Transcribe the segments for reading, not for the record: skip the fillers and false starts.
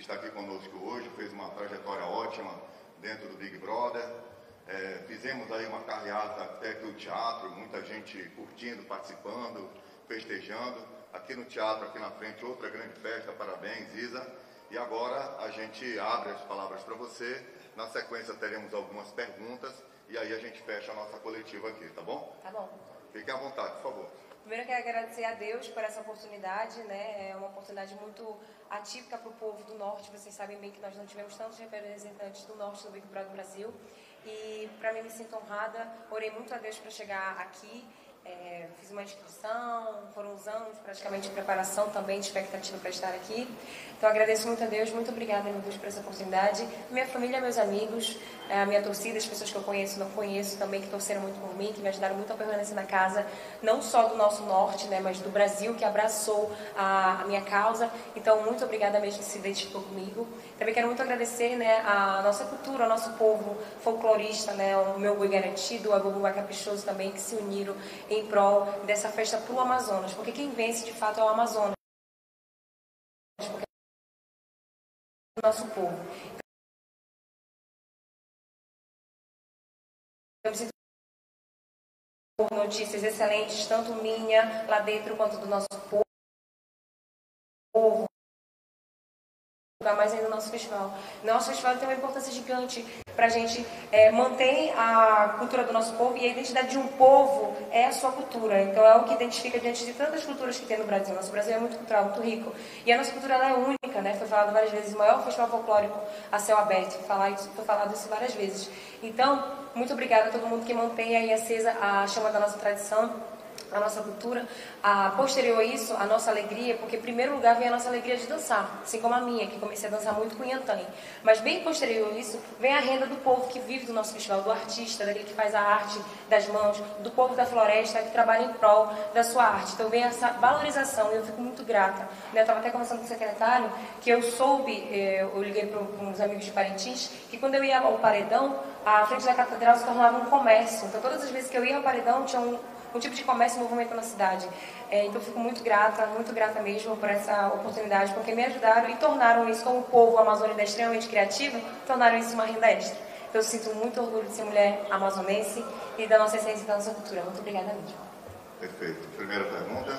está aqui conosco hoje, fez uma trajetória ótima dentro do Big Brother. Fizemos aí uma carreata até aqui no teatro, muita gente curtindo, participando, festejando. Aqui no teatro, aqui na frente, outra grande festa, parabéns, Isa. E agora a gente abre as palavras para você, na sequência teremos algumas perguntas e aí a gente fecha a nossa coletiva aqui, tá bom? Tá bom. Fiquem à vontade, por favor. Primeiro eu quero agradecer a Deus por essa oportunidade, né? É uma oportunidade muito atípica para o povo do Norte. Vocês sabem bem que nós não tivemos tantos representantes do Norte do Big Brother do Brasil. E para mim me sinto honrada, orei muito a Deus para chegar aqui. Fiz uma inscrição, foram uns anos praticamente de preparação também, de expectativa para estar aqui. Então agradeço muito a Deus, muito obrigada, meu Deus, por essa oportunidade. Minha família, meus amigos, a minha torcida, as pessoas que eu conheço e não conheço também, que torceram muito por mim, que me ajudaram muito a permanecer na casa, não só do nosso norte, né, mas do Brasil, que abraçou a minha causa. Então, muito obrigada mesmo que se identificou comigo. Também quero muito agradecer, né, a nossa cultura, ao nosso povo folclorista, né, o meu boi garantido, a Bobubá Caprichoso também, que se uniram em prol dessa festa pro Amazonas, porque quem vence de fato é o Amazonas, porque é o nosso povo. Eu preciso de notícias excelentes, tanto minha lá dentro quanto do nosso povo, mais ainda no nosso festival. Nosso festival tem uma importância gigante para a gente manter a cultura do nosso povo, e a identidade de um povo é a sua cultura. Então é o que identifica diante de tantas culturas que tem no Brasil. Nosso Brasil é muito cultural, muito rico. E a nossa cultura ela é única, né? Foi falado várias vezes, o maior festival folclórico a céu aberto. Foi falado isso várias vezes. Então, muito obrigada a todo mundo que mantém aí acesa a chama da nossa tradição, a nossa cultura. Posterior a isso, a nossa alegria, porque em primeiro lugar vem a nossa alegria de dançar, assim como a minha, que comecei a dançar muito com Yantanhe. Mas bem posterior a isso, vem a renda do povo que vive do nosso festival, do artista, daquele que faz a arte das mãos, do povo da floresta que trabalha em prol da sua arte. Então vem essa valorização e eu fico muito grata. Eu estava até conversando com o secretário, que eu soube, eu liguei para uns amigos de Parintins, que quando eu ia ao paredão, a frente da catedral se tornava um comércio. Então todas as vezes que eu ia ao paredão, tinha um tipo de comércio e movimento na cidade. Então fico muito grata mesmo por essa oportunidade, porque me ajudaram e tornaram isso, como o povo amazônico é extremamente criativo, tornaram isso uma renda extra. Então eu sinto muito orgulho de ser mulher amazonense e da nossa essência e da nossa cultura. Muito obrigada mesmo. Perfeito. Primeira pergunta.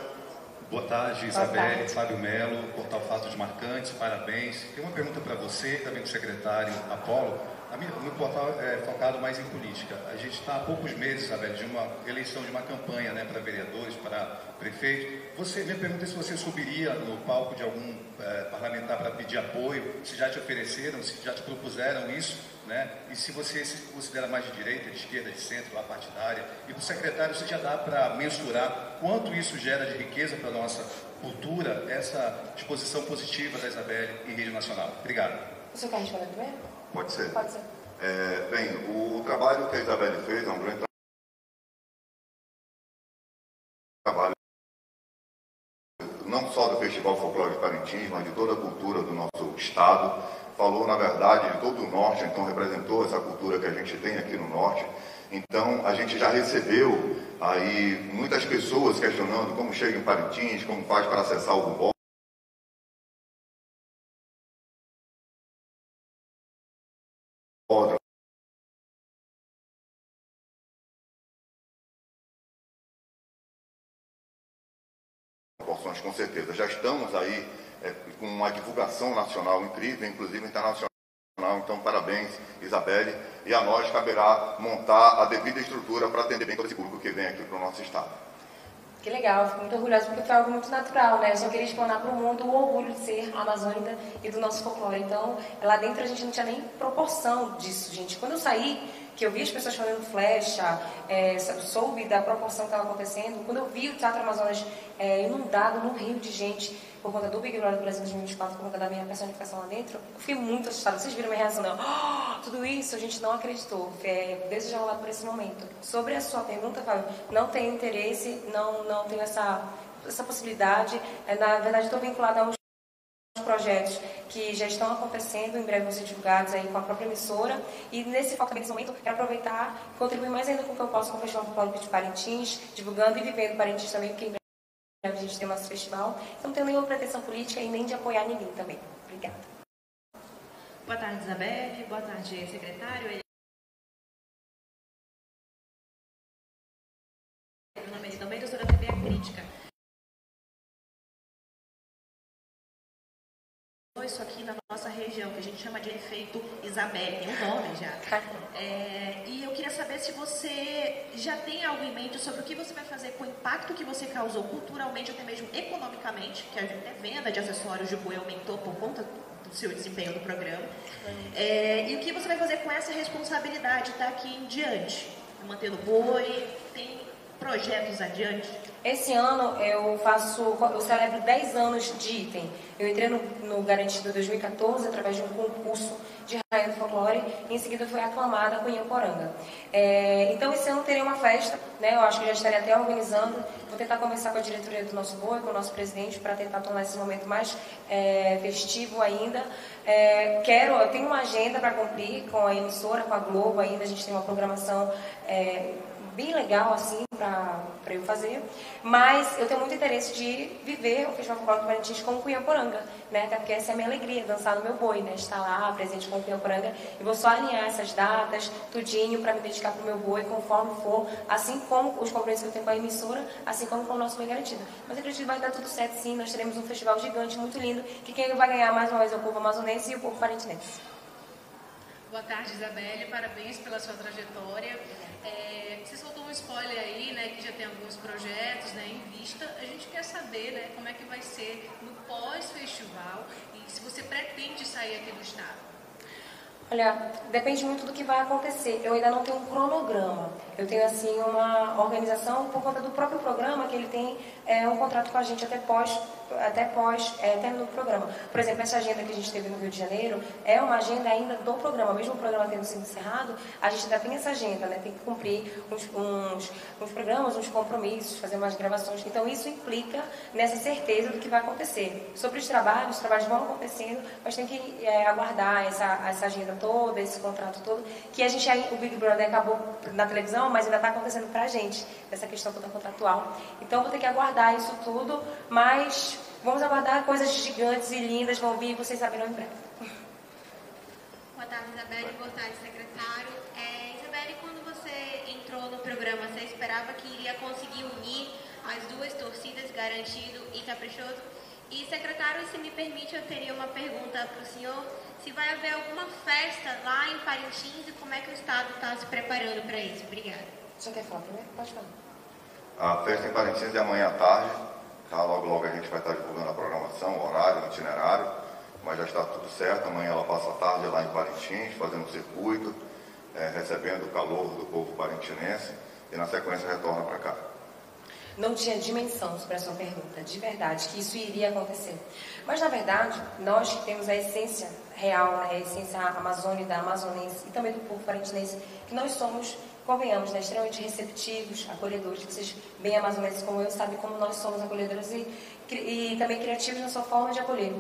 Boa tarde, Isabelle, Fábio Melo, Portal Fatos Marcantes, parabéns. Tem uma pergunta para você, também do secretário Apolo. O meu portal é focado mais em política. A gente está há poucos meses, Isabelle, de uma eleição, de uma campanha, né, para vereadores, para prefeito. Minha pergunta é se você subiria no palco de algum parlamentar para pedir apoio, se já te ofereceram, se já te propuseram isso, né? E se você se considera mais de direita, de esquerda, de centro, lá partidária. E para o secretário, se já dá para mensurar quanto isso gera de riqueza para a nossa cultura, essa disposição positiva da Isabelle em rede nacional. Obrigado. O senhor quer responder primeiro? Pode ser. Pode ser. Bem, o trabalho que a Isabelle fez é um grande trabalho, não só do Festival Folclore de Parintins, mas de toda a cultura do nosso estado. Falou, na verdade, de todo o norte, então representou essa cultura que a gente tem aqui no norte. Então, a gente já recebeu aí muitas pessoas questionando como chega em Parintins, como faz para acessar o Google. Com certeza, já estamos aí com uma divulgação nacional incrível, inclusive internacional. Então, parabéns, Isabelle, e a nós caberá montar a devida estrutura para atender bem todo esse público que vem aqui para o nosso estado. Que legal, fico muito orgulhosa porque foi algo muito natural, né? Eu só queria explanar para o mundo o orgulho de ser amazônica e do nosso folclore. Então, lá dentro a gente não tinha nem proporção disso, gente. Quando eu saí, que eu vi as pessoas fazendo flecha, soube da proporção que estava acontecendo, quando eu vi o Teatro Amazonas inundado num rio de gente por conta do Big Brother do Brasil 2024, por conta da minha personificação lá dentro, eu fiquei muito assustada. Vocês viram a minha reação? Tudo isso a gente não acreditou. Deus já rolado por esse momento. Sobre a sua pergunta, Fábio, não tenho interesse, não tenho essa possibilidade. Na verdade, estou vinculada a uns projetos que já estão acontecendo, em breve vão ser divulgados aí com a própria emissora, e nesse foco nesse momento quero aproveitar e contribuir mais ainda com o que eu posso com o Festival Folclórico de Parintins, divulgando e vivendo Parintins também, porque em breve a gente tem o nosso festival, então não tenho nenhuma pretensão política e nem de apoiar ninguém também. Obrigada. Boa tarde, Isabelle. Boa tarde, secretário. Meu nome é também, doutora TV Crítica. Isso aqui na nossa região, que a gente chama de efeito Isabelle, tem um nome já. E eu queria saber se você já tem algo em mente sobre o que você vai fazer com o impacto que você causou culturalmente, até mesmo economicamente, que a venda de acessórios de boi aumentou por conta do seu desempenho no programa. E o que você vai fazer com essa responsabilidade daqui em diante? Mantendo o boi, tem projetos adiante? Esse ano eu celebro 10 anos de item. Eu entrei no Garantido 2014 através de um concurso de Rainha do Folclore e em seguida fui aclamada com Inhaporanga. Então esse ano terei uma festa, né? Eu acho que já estarei até organizando. Vou tentar conversar com a diretoria do nosso boi, com o nosso presidente, para tentar tornar esse momento mais festivo ainda. Eu tenho uma agenda para cumprir com a emissora, com a Globo ainda. A gente tem uma programação bem legal assim para eu fazer, mas eu tenho muito interesse de viver o Festival Folclórico do Parintins com o Cunhaporanga, né? Até porque essa é a minha alegria, dançar no meu boi, né? Estar lá presente com o Cunhaporanga, e vou só alinhar essas datas, tudinho, para me dedicar para o meu boi, conforme for, assim como os compromissos que eu tenho com a emissora, assim como com o nosso boi garantido. Mas eu acredito que vai dar tudo certo sim, nós teremos um festival gigante, muito lindo, que quem vai ganhar mais uma vez é o povo amazonense e o povo parintinense. Boa tarde, Isabelle. Parabéns pela sua trajetória. Você soltou um spoiler aí, né, que já tem alguns projetos, né, em vista. A gente quer saber, né, como é que vai ser no pós-festival e se você pretende sair aqui do estado. Olha, depende muito do que vai acontecer. Eu ainda não tenho um cronograma. Eu tenho, assim, uma organização por conta do próprio programa, que ele tem um contrato com a gente até pós término do programa. Por exemplo, essa agenda que a gente teve no Rio de Janeiro é uma agenda ainda do programa. Mesmo o programa tendo sido encerrado, a gente ainda tem essa agenda, né? Tem que cumprir uns programas, uns compromissos, fazer umas gravações. Então, isso implica nessa certeza do que vai acontecer. Sobre os trabalhos vão acontecendo, mas tem que aguardar essa agenda toda, esse contrato todo, que o Big Brother acabou na televisão, mas ainda está acontecendo pra gente, essa questão toda contratual. Então, vou ter que aguardar isso tudo, mas vamos aguardar, coisas gigantes e lindas vão vir e vocês saberão em breve. Boa tarde, Isabelle. Boa tarde, secretário. Isabelle, quando você entrou no programa, você esperava que iria conseguir unir as duas torcidas, Garantido e Caprichoso? E, secretário, se me permite, eu teria uma pergunta para o senhor. Se vai haver alguma festa lá em Parintins e como é que o Estado está se preparando para isso? Obrigada. Você quer falar primeiro? Pode falar. A festa em Parintins é amanhã à tarde. Tá? Logo a gente vai estar divulgando a programação, o horário, o itinerário. Mas já está tudo certo. Amanhã ela passa a tarde lá em Parintins, fazendo o circuito, recebendo o calor do povo parintinense. E na sequência retorna para cá. Não tinha dimensão sobre a sua pergunta, de verdade, que isso iria acontecer. Mas, na verdade, nós que temos a essência real, né, a essência amazônica, amazonense e também do povo parintinense, que nós somos, convenhamos, né, extremamente receptivos, acolhedores, vocês bem amazonenses como eu, sabem como nós somos acolhedores e também criativos na sua forma de acolher.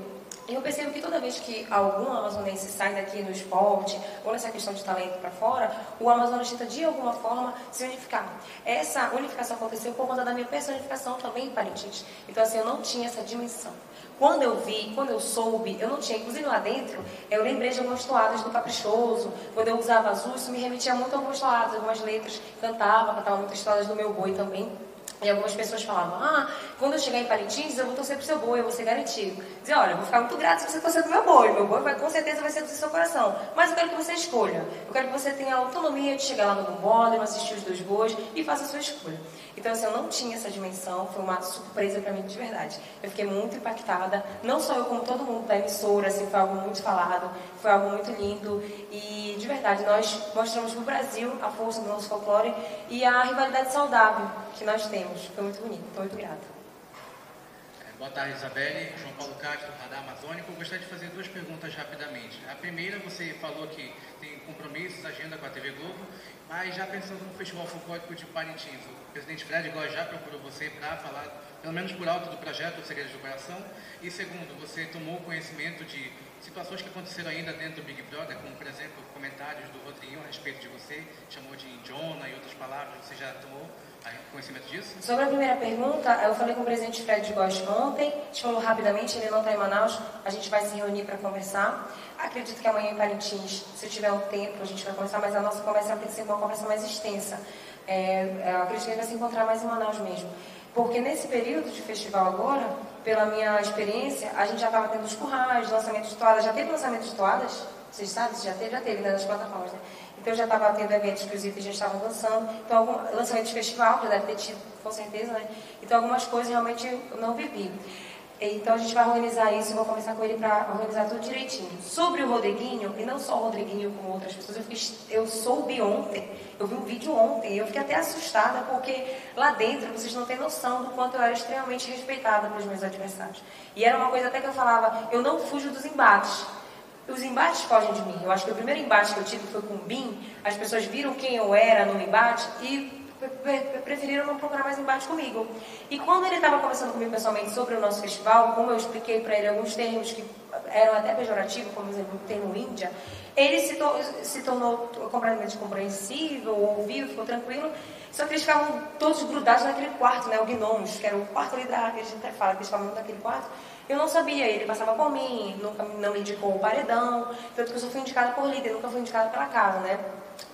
E eu percebo que toda vez que algum amazonense sai daqui no esporte ou nessa questão de talento para fora, o Amazonas tenta de alguma forma se unificar. Essa unificação aconteceu por conta da minha personificação também em Parintins. Então, assim, eu não tinha essa dimensão. Quando eu soube, eu não tinha. Inclusive lá dentro, eu lembrei de algumas toadas do Caprichoso. Quando eu usava azul, isso me remetia muito a algumas toadas, algumas letras. Cantava muitas toadas do meu boi também. E algumas pessoas falavam, quando eu chegar em Parintins, eu vou torcer pro seu boi, eu vou ser garantido. Dizia, olha, eu vou ficar muito grato se você torcer pro meu boi com certeza vai ser do seu coração. Mas eu quero que você escolha. Eu quero que você tenha a autonomia de chegar lá no bombódromo, assistir os 2 bois e faça a sua escolha. Então, assim, eu não tinha essa dimensão, foi uma surpresa para mim de verdade. Eu fiquei muito impactada, não só eu, como todo mundo da emissora, assim, foi algo muito falado, foi algo muito lindo. E, de verdade, nós mostramos pro Brasil a força do nosso folclore e a rivalidade saudável que nós temos. Foi muito bonito, estou muito grata. Boa tarde, Isabelle. João Paulo Castro, Radar Amazônico. Eu gostaria de fazer 2 perguntas rapidamente. A primeira, você falou que tem compromissos, agenda com a TV Globo, mas já pensando no Festival Folclórico de Parintins, o presidente Fred Góes já procurou você para falar, pelo menos por alto, do projeto Os Segredos do Coração. E segundo, você tomou conhecimento de situações que aconteceram ainda dentro do Big Brother, como, por exemplo, comentários do Rodriguinho a respeito de você, chamou de Indiona e outras palavras, você já tomou Conhecimento disso? Sobre a primeira pergunta, eu falei com o presidente Fred Góes ontem, a gente falou rapidamente, ele não está em Manaus, a gente vai se reunir para conversar. Acredito que amanhã em Parintins, se eu tiver um tempo, a gente vai conversar, mas a nossa conversa tem que ser uma conversa mais extensa. Eu acredito que a gente vai se encontrar mais em Manaus mesmo. Porque nesse período de festival agora, pela minha experiência, a gente já estava tendo os currais, lançamento de toadas. Já teve lançamento de toadas? Vocês sabem? Já teve, né, nas plataformas, né? Então, eu já estava tendo eventos que os itens já estavam lançando. Então, lançamento de festival, já deve ter tido, com certeza, né? Então, algumas coisas realmente eu não vivi. Então, a gente vai organizar isso, eu vou conversar com ele para organizar tudo direitinho. Sobre o Rodriguinho, e não só o Rodriguinho, como outras pessoas, eu soube ontem, eu vi um vídeo ontem, e eu fiquei até assustada, porque lá dentro, vocês não têm noção do quanto eu era extremamente respeitada pelos meus adversários. E era uma coisa até que eu falava, eu não fujo dos embates. Os embates fogem de mim. Eu acho que o primeiro embate que eu tive foi com o Bim, as pessoas viram quem eu era no embate e preferiram não procurar mais embate comigo. E quando ele estava conversando comigo pessoalmente sobre o nosso festival, como eu expliquei para ele alguns termos que eram até pejorativos, como por exemplo o termo Índia, ele se tornou completamente compreensível, ouviu, ficou tranquilo. Só que eles ficavam todos grudados naquele quarto, né, o Gnomos, que era o quarto ali que a gente até fala, que eles ficavam naquele quarto. Eu não sabia, ele passava por mim, nunca não me indicou o paredão, tanto que eu só fui indicada por líder, nunca fui indicada pela casa, né?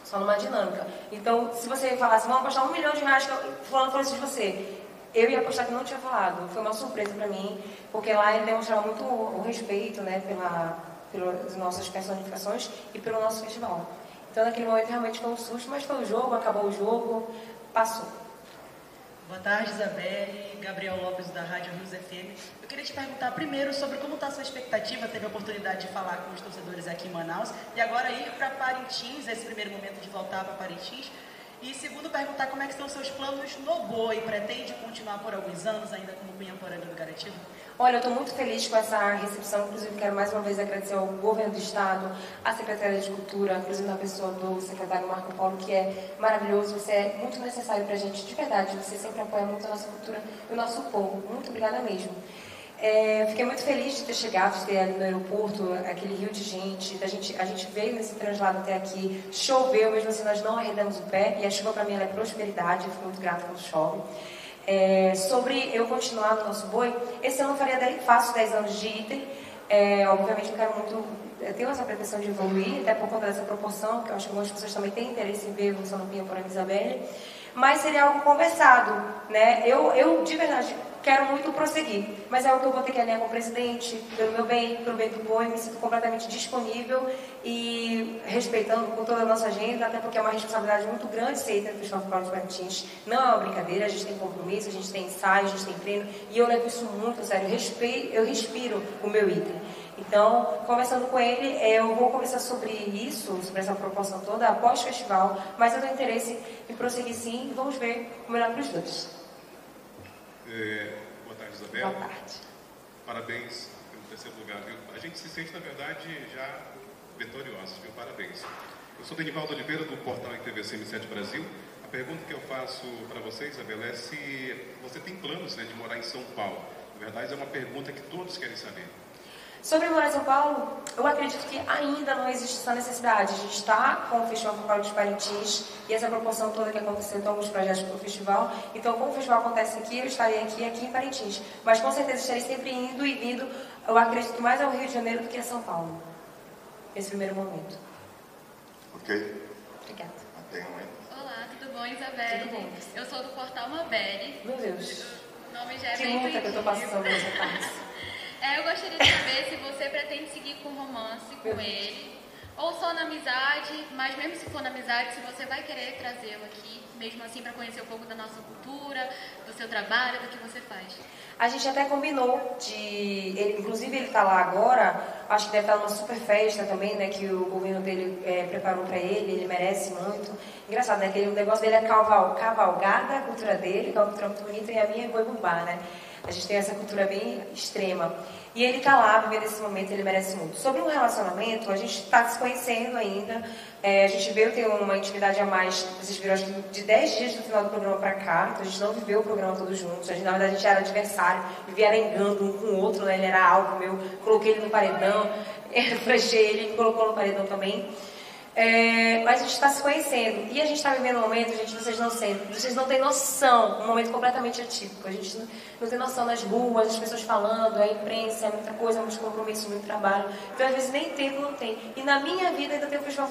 Só numa dinâmica. Então, se você falasse, vamos apostar R$1 milhão, que fulano falou isso de você, eu ia apostar que não tinha falado. Foi uma surpresa para mim, porque lá ele demonstrava muito o respeito, né, pelas nossas personificações e pelo nosso festival. Então, naquele momento, realmente foi um susto, mas foi o jogo, acabou o jogo, passou. Boa tarde, Isabelle. Gabriel Lopes, da Rádio Rios FM. Eu queria te perguntar primeiro sobre como está a sua expectativa. Teve a oportunidade de falar com os torcedores aqui em Manaus e agora ir para Parintins, esse primeiro momento de voltar para Parintins. E segundo, perguntar como é que estão os seus planos no boi. Pretende continuar por alguns anos ainda como Pinhamporanga do Garatiba? Olha, eu estou muito feliz com essa recepção, inclusive quero mais uma vez agradecer ao governo do Estado, à Secretaria de Cultura, inclusive na pessoa do secretário Marco Paulo, que é maravilhoso, você é muito necessário para a gente, de verdade, você sempre apoia muito a nossa cultura e o nosso povo. Muito obrigada mesmo. Fiquei muito feliz de ter chegado, de ter ali no aeroporto, aquele rio de gente, a gente veio nesse translado até aqui, choveu, mesmo assim nós não arredamos o pé, e a chuva para mim ela é prosperidade, eu fico muito grata quando chove. Sobre eu continuar no nosso boi, esse ano eu faço 10 anos de item, obviamente eu quero muito, eu tenho essa pretensão de evoluir, até por conta dessa proporção, que eu acho que algumas pessoas também têm interesse em ver a evolução do Pinhamporanga Isabelle, mas seria algo conversado, né? Eu de verdade quero muito prosseguir, mas é algo que eu vou ter que alinhar com o presidente, pelo meu bem, pelo bem do boi, me sinto completamente disponível e respeitando com toda a nossa agenda, até porque é uma responsabilidade muito grande ser item do Festival Focal de Parintins. Não é uma brincadeira, a gente tem compromisso, a gente tem ensaio, a gente tem treino, e eu levo isso muito a sério, eu respiro o meu item. Então, conversando com ele, eu vou conversar sobre isso, sobre essa proporção toda, após o festival, mas eu tenho interesse em prosseguir sim, e vamos ver o melhor para os dois. Boa tarde, Isabelle. Boa tarde. Parabéns pelo terceiro lugar, viu? A gente se sente, na verdade, já vitoriosos, viu? Parabéns. Eu sou Denivaldo Oliveira, do portal ITVC M7 Brasil. A pergunta que eu faço para você, Isabelle, é se você tem planos, né, de morar em São Paulo. Na verdade, é uma pergunta que todos querem saber. Sobre morar em São Paulo, eu acredito que ainda não existe essa necessidade. A gente está com o Festival Focal de Parintins e essa proporção toda que aconteceu, então, alguns projetos para o festival. Então, como o festival acontece aqui, eu estarei aqui em Parintins. Mas, com certeza, estarei sempre indo e vindo, eu acredito, mais ao Rio de Janeiro do que a São Paulo, nesse primeiro momento. Ok? Obrigada. Olá, tudo bom, Isabelle? Tudo bom. Eu sou do portal Mabelle. Meu Deus. O nome já é Que bem luta que eu estou passando nessa parte. Eu gostaria de saber se você pretende seguir com romance com ele, ou só na amizade, mas mesmo se for na amizade, se você vai querer trazê-lo aqui, mesmo assim, para conhecer um pouco da nossa cultura, do seu trabalho, do que você faz. A gente até combinou inclusive ele está lá agora, acho que deve estar numa super festa também, né, que o governo dele preparou para ele merece muito. Engraçado, né, que o negócio dele é cavalgada, a cultura dele, que é uma cultura muito bonita, e a minha é boi bumbá, né. A gente tem essa cultura bem extrema. E ele está lá, vivendo esse momento, ele merece muito. Sobre um relacionamento, a gente está se conhecendo ainda. A gente veio ter uma intimidade a mais, vocês viram, acho que de 10 dias do final do programa para cá. Então a gente não viveu o programa todos juntos. Na verdade, a gente era adversário, vivia arengando um com o outro, né? Ele era alvo meu, coloquei ele no paredão, flechei ele, me colocou no paredão também. Mas a gente está se conhecendo. E a gente está vivendo um momento, gente, vocês não têm noção, um momento completamente atípico. A gente não tem noção nas ruas, as pessoas falando, a imprensa, é muita coisa, muitos compromissos, muito trabalho. Então, às vezes, nem tempo não tem. E na minha vida ainda tem o Festival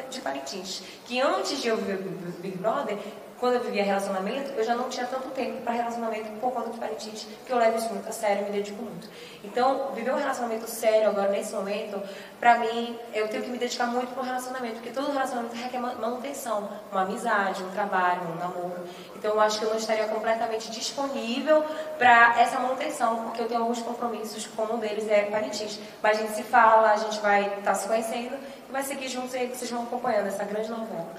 de Parintins, que antes de eu viver o Big Brother, quando eu vivia relacionamento, eu já não tinha tanto tempo para relacionamento por conta de Parintins, que eu levo isso muito a sério, me dedico muito. Então, viver um relacionamento sério agora, nesse momento, para mim, eu tenho que me dedicar muito para o relacionamento, porque todo relacionamento requer manutenção, uma amizade, um trabalho, um namoro. Então, eu acho que eu não estaria completamente disponível para essa manutenção, porque eu tenho alguns compromissos, como um deles é Parintins. Mas a gente se fala, a gente vai estar se conhecendo e vai seguir juntos e aí vocês vão acompanhando essa grande novela.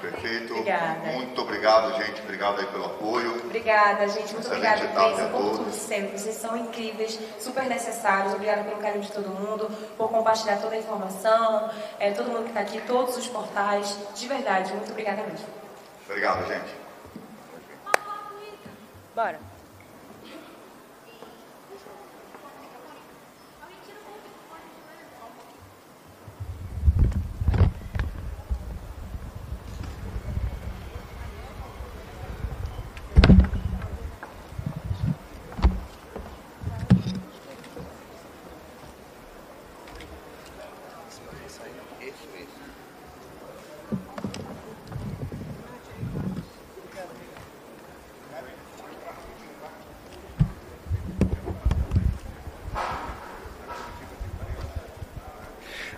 Perfeito. Obrigada. Muito obrigado, gente. Obrigado aí pelo apoio. Obrigada, gente. Muito obrigada, Excelente Bênção, por tudo sempre. Vocês são incríveis, super necessários. Obrigada pelo carinho de todo mundo, por compartilhar toda a informação, todo mundo que está aqui, todos os portais. De verdade, muito obrigada mesmo. Obrigado, gente. Bora.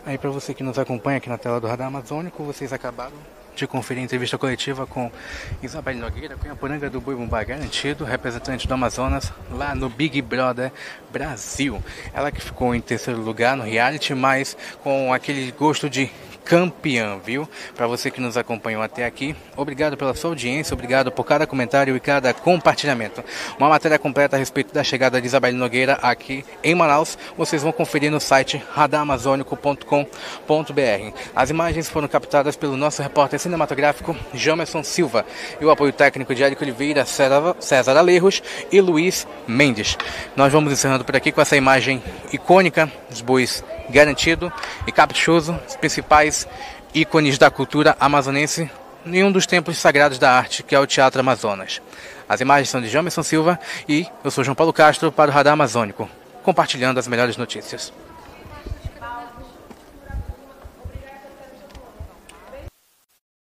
Aí para você que nos acompanha aqui na tela do Radar Amazônico, vocês acabaram de conferir a entrevista coletiva com Isabelle Nogueira, Cunhaporanga do Boi Bumbá Garantido, representante do Amazonas, lá no Big Brother Brasil. Ela que ficou em terceiro lugar no reality, mas com aquele gosto de campeã, viu? Para você que nos acompanhou até aqui, obrigado pela sua audiência, obrigado por cada comentário e cada compartilhamento. Uma matéria completa a respeito da chegada de Isabelle Nogueira aqui em Manaus, vocês vão conferir no site radaramazônico.com.br. As imagens foram captadas pelo nosso repórter cinematográfico Jamerson Silva e o apoio técnico de Érico Oliveira, César Alerros e Luiz Mendes. Nós vamos encerrando por aqui com essa imagem icônica dos bois Garantido e Caprichoso, os principais ícones da cultura amazonense em um dos templos sagrados da arte, que é o Teatro Amazonas. As imagens são de Jamerson Silva e eu sou João Paulo Castro para o Radar Amazônico, compartilhando as melhores notícias.